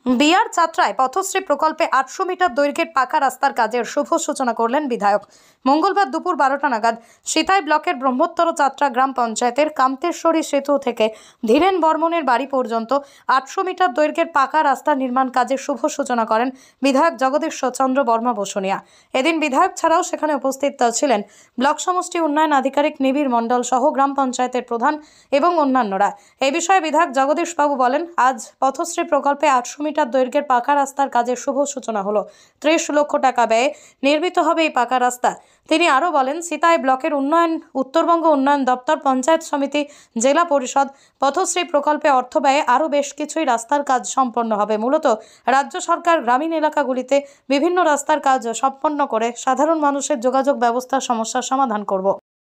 বিয়ার যাত্রায় পথশ্রী প্রকল্পে 800 মিটার দৈর্ঘ্যের পাকা রাস্তার কাজের শুভ সূচনা করলেন বিধায়ক। মঙ্গলবার দুপুর 12টা নাগাদ সিতাই ব্লকের ব্রহ্মোত্তর যাত্রা গ্রাম পঞ্চায়েতের কামতেশ্বরী সেতু থেকে ধীরেন বর্মনের বাড়ি পর্যন্ত 800 মিটার দৈর্ঘ্যের পাকা রাস্তা নির্মাণ কাজের শুভ সূচনা করেন বিধায়ক জগদীশ চন্দ্র বর্মা বসুনিয়া। এদিন বিধায়ক ছাড়াও সেখানে উপস্থিত ছিলেন ব্লক সমষ্টি উন্নয়ন আধিকারিক নিবিড় মণ্ডল সহ গ্রাম পঞ্চায়েতের প্রধান এবং অন্যান্যরা। এই বিষয়ে বিধায়ক জগদীশ বাবু বলেন, আজ পথশ্রী প্রকল্পে 800 মিটার দৈর্ঘ্যের পাকা রাস্তার কাজের শুভ সূচনা হলো। 30 লক্ষ টাকা ব্যয়ে নির্মিত হবে এই পাকা রাস্তা। তিনি আরও বলেন, সিতাই ব্লকের উন্নয়ন, উত্তরবঙ্গ উন্নয়ন দপ্তর, পঞ্চায়েত সমিতি, জেলা পরিষদ পথশ্রী প্রকল্পে অর্থ ব্যয়ে আরও বেশ কিছুই রাস্তার কাজ সম্পন্ন হবে। মূলত রাজ্য সরকার গ্রামীণ এলাকাগুলিতে বিভিন্ন রাস্তার কাজ সম্পন্ন করে সাধারণ মানুষের যোগাযোগ ব্যবস্থার সমস্যার সমাধান করব।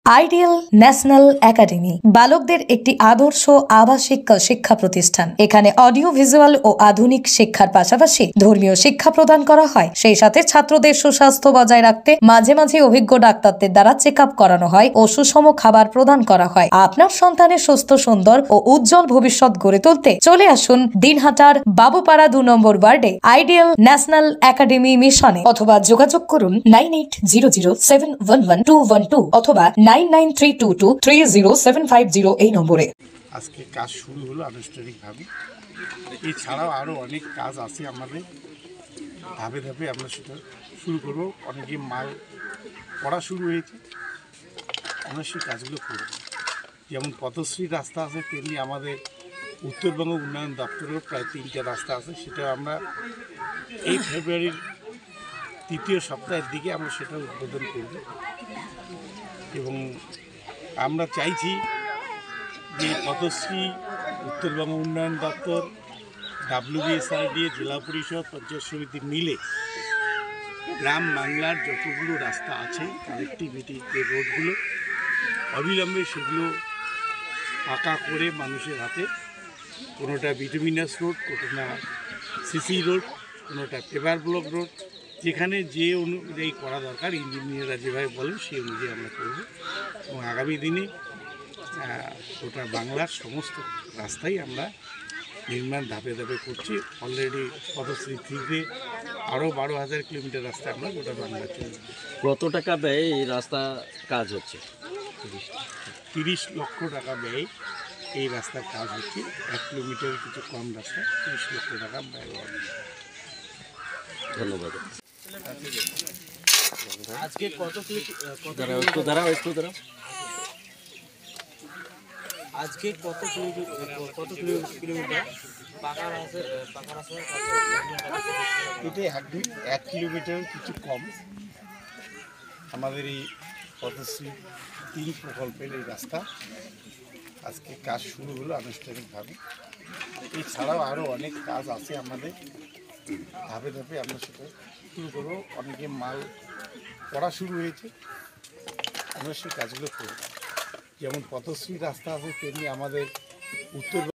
আইডিয়াল ন্যাশনাল একাডেমি বালকদের একটি আদর্শ আবাসিক শিক্ষা প্রতিষ্ঠান। এখানে অডিও ভিজুয়াল ও আধুনিক শিক্ষার পাশাপাশি ধর্মীয় শিক্ষা প্রদান করা হয়। সেই সাথে ছাত্রদের সুস্বাস্থ্য বজায় রাখতে মাঝে মাঝে অভিজ্ঞ ডাক্তারদের দ্বারা চেক আপ করানো হয় ও সুষম খাবার প্রদান করা হয়। আপনার সন্তানের সুস্থ, সুন্দর ও উজ্জ্বল ভবিষ্যৎ গড়ে তুলতে চলে আসুন দিনহাটার বাবুপাড়া 2 নম্বর ওয়ার্ডে আইডিয়াল ন্যাশনাল একাডেমি মিশনে, অথবা যোগাযোগ করুন 9800711212 অথবা 9932230750 এই নম্বরে। আজকে কাজ শুরু হলো আনুষ্ঠানিকভাবে। এছাড়াও আরও অনেক কাজ আছে আমাদের, ধাপে ধাপে আমরা সেটা শুরু করব। অনেকে মাল পড়া শুরু হয়েছে, আমরা সেই কাজগুলো করব। যেমন পথশ্রী রাস্তা আছে, তেমনি আমাদের উত্তরবঙ্গ উন্নয়ন দপ্তরেও প্রায় 3টা রাস্তা আছে। সেটা আমরা এই ফেব্রুয়ারির 3য় সপ্তাহের দিকে আমরা সেটা উদ্বোধন করব। এবং আমরা চাইছি যে পথশ্রী, উত্তরবঙ্গ উন্নয়ন দপ্তর, WBSRD, জেলা পরিষদ, পঞ্চায়েত সমিতি মিলে গ্রাম বাংলার যতগুলো রাস্তা আছে, কানেক্টিভিটি যে রোডগুলো, অবিলম্বে সেগুলো পাকা করে মানুষের হাতে, কোনোটা বিটুমিনাস রোড, কোনোটা সিসি রোড, কোনোটা পেপার ব্লক রোড, যেখানে যে অনুযায়ী করা দরকার ইঞ্জিনিয়াররা যেভাবে বলেন সেই অনুযায়ী আমরা করব। এবং আগামী দিনে গোটা বাংলার সমস্ত রাস্তাই আমরা নির্মাণ ধাপে ধাপে করছি। অলরেডি পথশ্রী 3-তে আরও 12,000 কিলোমিটার রাস্তা আমরা গোটা বাংলা চলছি। কত টাকা ব্যয়ে এই রাস্তা কাজ হচ্ছে? 30 লক্ষ টাকা ব্যয় এই রাস্তার কাজ হচ্ছে। 1 কিলোমিটার কিছু কম রাস্তা, 30 লক্ষ টাকা ব্যয় হবে। ধন্যবাদ। আজকে কত কিলোমিটার পাকা রাস্তা এটা 1 কিলোমিটার কিছু কম। আমাদের এই পথশ্রী 3 প্রকল্পের এই রাস্তা আজকে কাজ শুরু হলো আনুষ্ঠানিকভাবে। এছাড়াও আরও অনেক কাজ আছে আমাদের, ধাপে ধাপে আমরা সেটা শুরু করবো। অনেকে মাল পড়া শুরু হয়েছে, আমরা সেই কাজগুলো করব। যেমন পথশ্রী রাস্তা আছে, তেমনি আমাদের উত্তর